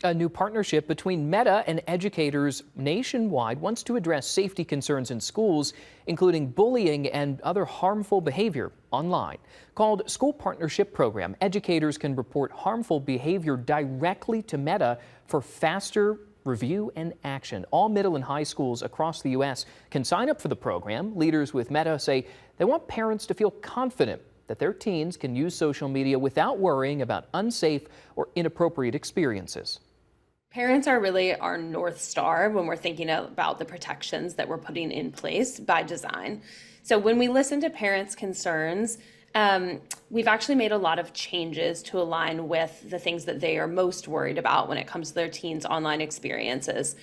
A new partnership between Meta and educators nationwide wants to address safety concerns in schools, including bullying and other harmful behavior online. Called School Partnership Program, educators can report harmful behavior directly to Meta for faster review and action. All middle and high schools across the U.S. can sign up for the program. Leaders with Meta say they want parents to feel confident that their teens can use social media without worrying about unsafe or inappropriate experiences. Parents are really our North Star when we're thinking about the protections that we're putting in place by design. So when we listen to parents' concerns, we've actually made a lot of changes to align with the things that they are most worried about when it comes to their teens' online experiences.